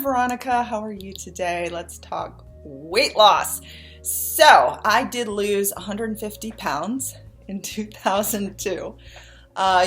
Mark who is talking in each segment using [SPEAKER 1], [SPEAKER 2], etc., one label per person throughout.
[SPEAKER 1] Veronica. How are you today? Let's talk weight loss. So I did lose 150 pounds in 2002.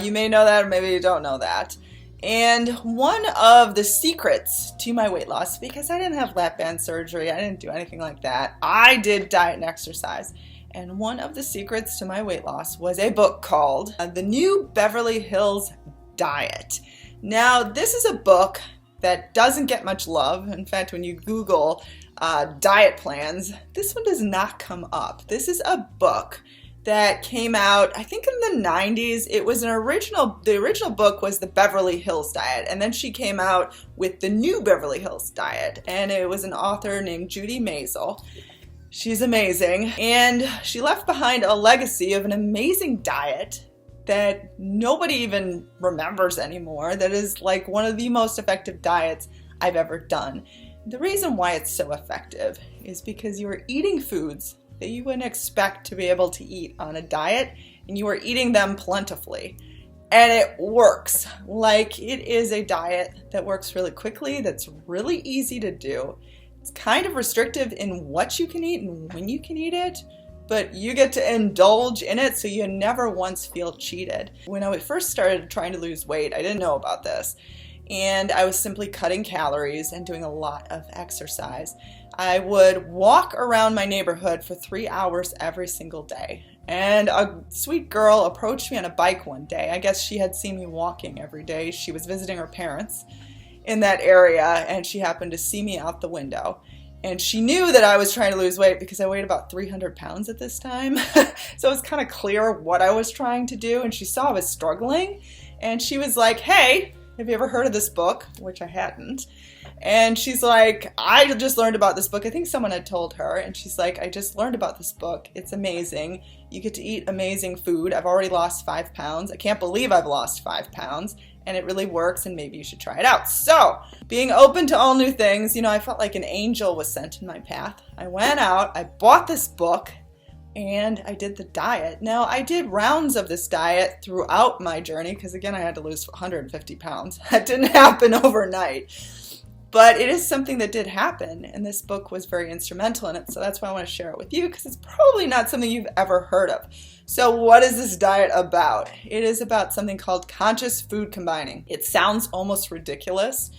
[SPEAKER 1] You may know that or maybe you don't know that. And one of the secrets to my weight loss, because I didn't have lap band surgery, I didn't do anything like that. I did diet and exercise. And one of the secrets to my weight loss was a book called The New Beverly Hills Diet. Now, this is a book that doesn't get much love. In fact, when you Google diet plans, this one does not come up. This is a book that came out, I think in the 90s. It was the original book was the Beverly Hills Diet, and then she came out with the New Beverly Hills Diet, and it was an author named Judy Maisel. She's amazing, and she left behind a legacy of an amazing diet that nobody even remembers anymore, that is like one of the most effective diets I've ever done. The reason why it's so effective is because you are eating foods that you wouldn't expect to be able to eat on a diet, and you are eating them plentifully. And it works. Like, it is a diet that works really quickly, that's really easy to do. It's kind of restrictive in what you can eat and when you can eat it, but you get to indulge in it so you never once feel cheated. When I first started trying to lose weight, I didn't know about this. And I was simply cutting calories and doing a lot of exercise. I would walk around my neighborhood for 3 hours every single day. And a sweet girl approached me on a bike one day. I guess she had seen me walking every day. She was visiting her parents in that area, and she happened to see me out the window. And she knew that I was trying to lose weight because I weighed about 300 pounds at this time. So it was kind of clear what I was trying to do. And she saw I was struggling. And she was like, "Hey, have you ever heard of this book?" Which I hadn't. And she's like, "I just learned about this book." I think someone had told her. And she's like, "I just learned about this book. It's amazing. You get to eat amazing food. I've already lost 5 pounds. I can't believe I've lost 5 pounds. And it really works, and maybe you should try it out." So, being open to all new things, I felt like an angel was sent in my path. I went out, I bought this book, and I did the diet. Now, I did rounds of this diet throughout my journey, because again, I had to lose 150 pounds. That didn't happen overnight. But it is something that did happen, and this book was very instrumental in it, so that's why I want to share it with you, because it's probably not something you've ever heard of. So what is this diet about? It is about something called conscious food combining. It sounds almost ridiculous,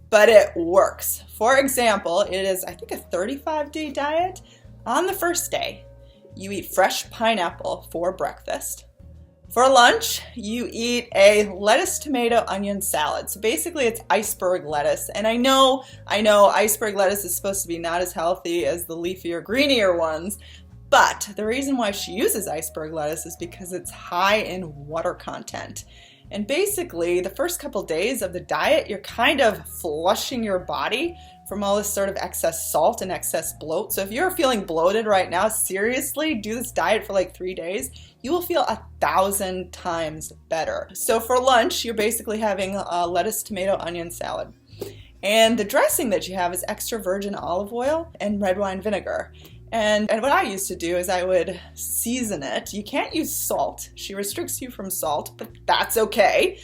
[SPEAKER 1] but it works. For example, it is, I think, a 35-day diet. On the first day, you eat fresh pineapple for breakfast. For lunch, you eat a lettuce, tomato, onion salad. So basically it's iceberg lettuce. And I know iceberg lettuce is supposed to be not as healthy as the leafier, greenier ones. But the reason why she uses iceberg lettuce is because it's high in water content. And basically, the first couple days of the diet, you're kind of flushing your body from all this sort of excess salt and excess bloat. So if you're feeling bloated right now, seriously, do this diet for like 3 days. You will feel 1,000 times better. So for lunch, you're basically having a lettuce, tomato, onion salad. And the dressing that you have is extra virgin olive oil and red wine vinegar. And what I used to do is I would season it. You can't use salt. She restricts you from salt, but that's okay.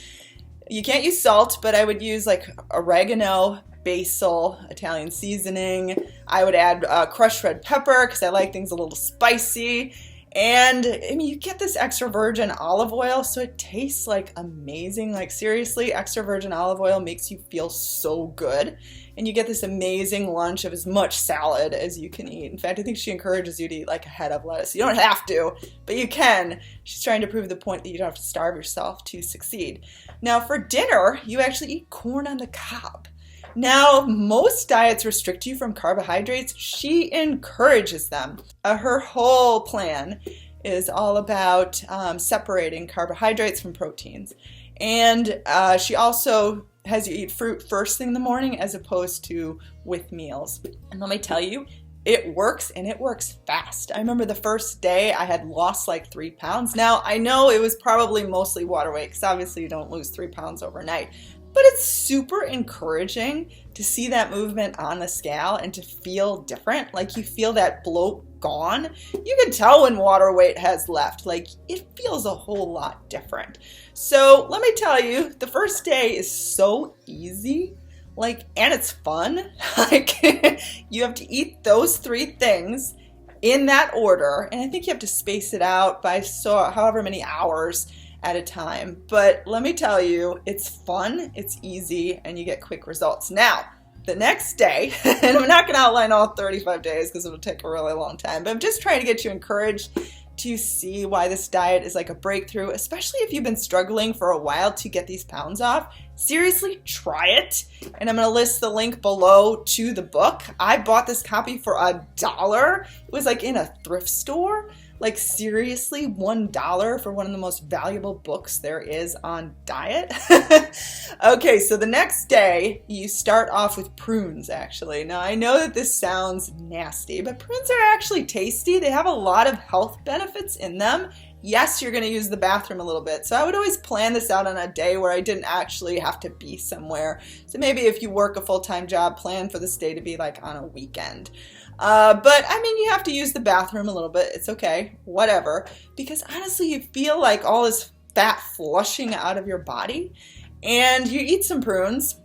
[SPEAKER 1] You can't use salt, but I would use like oregano, basil, Italian seasoning. I would add crushed red pepper because I like things a little spicy. And I mean, you get this extra virgin olive oil, so it tastes like amazing. Like seriously, extra virgin olive oil makes you feel so good. And you get this amazing lunch of as much salad as you can eat. In fact, I think she encourages you to eat like a head of lettuce. You don't have to, but you can. She's trying to prove the point that you don't have to starve yourself to succeed. Now for dinner, you actually eat corn on the cob. Now, most diets restrict you from carbohydrates. She encourages them. Her whole plan is all about separating carbohydrates from proteins. And she also has you eat fruit first thing in the morning as opposed to with meals. And let me tell you, it works, and it works fast. I remember the first day I had lost like 3 pounds. Now, I know it was probably mostly water weight, because obviously you don't lose 3 pounds overnight. But it's super encouraging to see that movement on the scale and to feel different. Like you feel that bloat gone. You can tell when water weight has left. Like it feels a whole lot different. So let me tell you, the first day is so easy. Like, and it's fun. Like, you have to eat those 3 things in that order, and I think you have to space it out by however many hours at a time. But let me tell you, it's fun, it's easy, and you get quick results. Now, the next day, and I'm not going to outline all 35 days because it will take a really long time, but I'm just trying to get you encouraged to see why this diet is like a breakthrough, especially if you've been struggling for a while to get these pounds off. Seriously, try it. And I'm going to list the link below to the book. I bought this copy for $1. It was like in a thrift store. Like, seriously, $1 for one of the most valuable books there is on diet. Okay, so the next day you start off with prunes, actually. Now, I know that this sounds nasty, but prunes are actually tasty. They have a lot of health benefits in them. Yes, you're going to use the bathroom a little bit. So I would always plan this out on a day where I didn't actually have to be somewhere. So maybe if you work a full-time job, plan for this day to be like on a weekend. But I mean, you have to use the bathroom a little bit. It's okay, whatever. Because honestly, you feel like all this fat flushing out of your body, and you eat some prunes.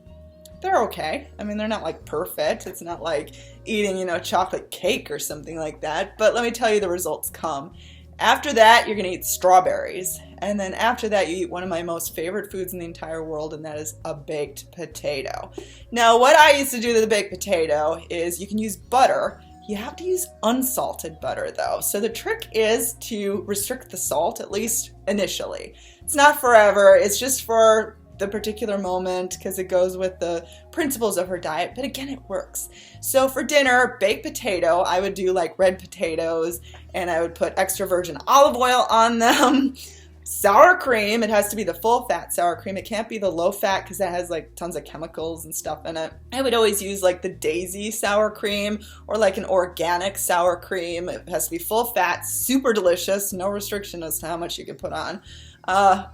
[SPEAKER 1] They're okay. I mean, they're not like perfect. It's not like eating, chocolate cake or something like that. But let me tell you, the results come. After that, you're going to eat strawberries. And then after that, you eat one of my most favorite foods in the entire world, and that is a baked potato. Now, what I used to do to the baked potato is you can use butter. You have to use unsalted butter, though. So the trick is to restrict the salt, at least initially. It's not forever. It's just for the particular moment because it goes with the principles of her diet. But again, it works. So for dinner, baked potato, I would do like red potatoes, and I would put extra virgin olive oil on them. Sour cream, it has to be the full fat sour cream. It can't be the low fat because that has like tons of chemicals and stuff in it. I would always use like the Daisy sour cream or like an organic sour cream. It has to be full fat, super delicious, no restriction as to how much you can put on.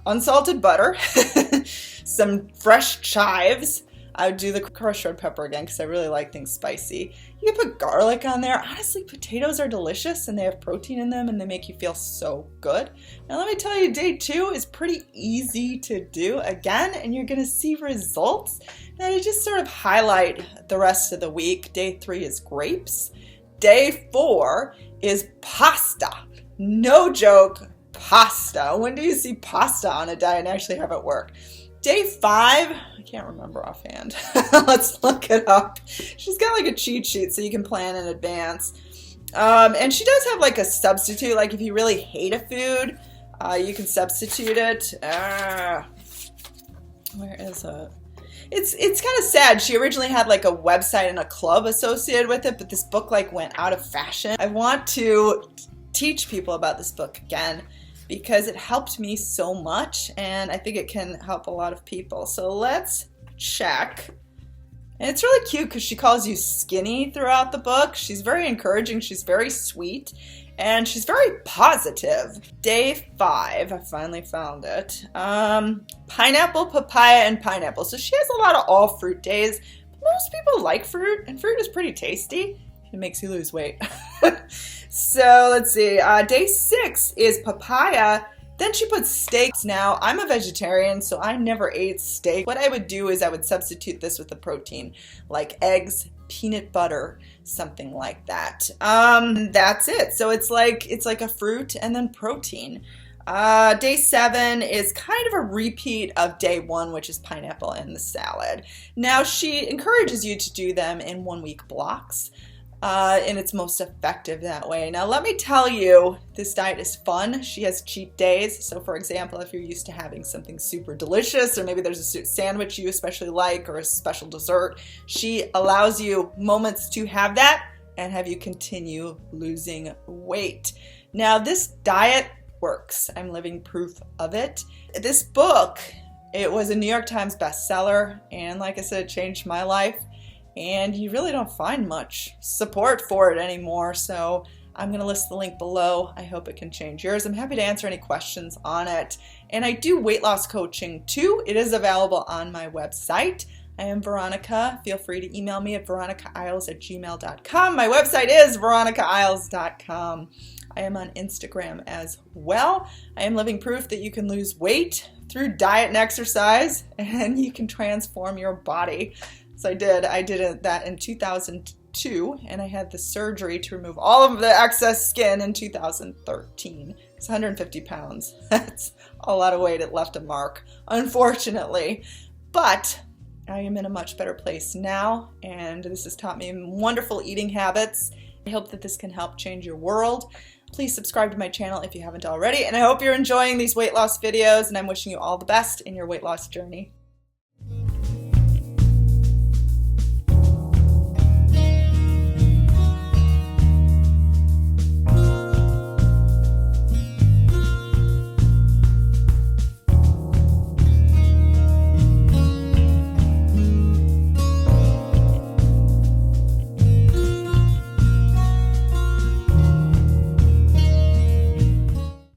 [SPEAKER 1] Unsalted butter, some fresh chives. I would do the crushed red pepper again because I really like things spicy. You can put garlic on there. Honestly, potatoes are delicious and they have protein in them and they make you feel so good. Now let me tell you, day 2 is pretty easy to do again, and you're going to see results that just sort of highlight the rest of the week. Day 3 is grapes. Day 4 is pasta. No joke, pasta. When do you see pasta on a diet and actually have it work? Day 5, I can't remember offhand. Let's look it up. She's got like a cheat sheet so you can plan in advance. And she does have like a substitute. Like if you really hate a food, you can substitute it. Where is it? It's kind of sad. She originally had like a website and a club associated with it, but this book like went out of fashion. I want to teach people about this book again, because it helped me so much, and I think it can help a lot of people. So let's check. And it's really cute because she calls you skinny throughout the book. She's very encouraging, she's very sweet, and she's very positive. Day 5, I finally found it. Pineapple, papaya, and pineapple. So she has a lot of all fruit days. Most people like fruit, and fruit is pretty tasty. It makes you lose weight. So let's see, day 6 is papaya. Then she puts steaks. Now, I'm a vegetarian, so I never ate steak. What I would do is I would substitute this with a protein, like eggs, peanut butter, something like that. That's it. So it's like a fruit and then protein. Day 7 is kind of a repeat of day 1, which is pineapple and the salad. Now, she encourages you to do them in 1-week blocks. And it's most effective that way. Now, let me tell you, this diet is fun. She has cheat days. So, for example, if you're used to having something super delicious, or maybe there's a sandwich you especially like, or a special dessert, she allows you moments to have that and have you continue losing weight. Now, this diet works. I'm living proof of it. This book, it was a New York Times bestseller, and like I said, it changed my life. And you really don't find much support for it anymore, so I'm going to list the link below. I hope it can change yours. I'm happy to answer any questions on it. And I do weight loss coaching too. It is available on my website. I am Veronica. Feel free to email me at veronicaisles@gmail.com. My website is veronicaisles.com. I am on Instagram as well. I am living proof that you can lose weight through diet and exercise, and you can transform your body. So I did that in 2002, and I had the surgery to remove all of the excess skin in 2013. It's 150 pounds. That's a lot of weight. It left a mark, unfortunately. But I am in a much better place now, and this has taught me wonderful eating habits. I hope that this can help change your world. Please subscribe to my channel if you haven't already, and I hope you're enjoying these weight loss videos, and I'm wishing you all the best in your weight loss journey.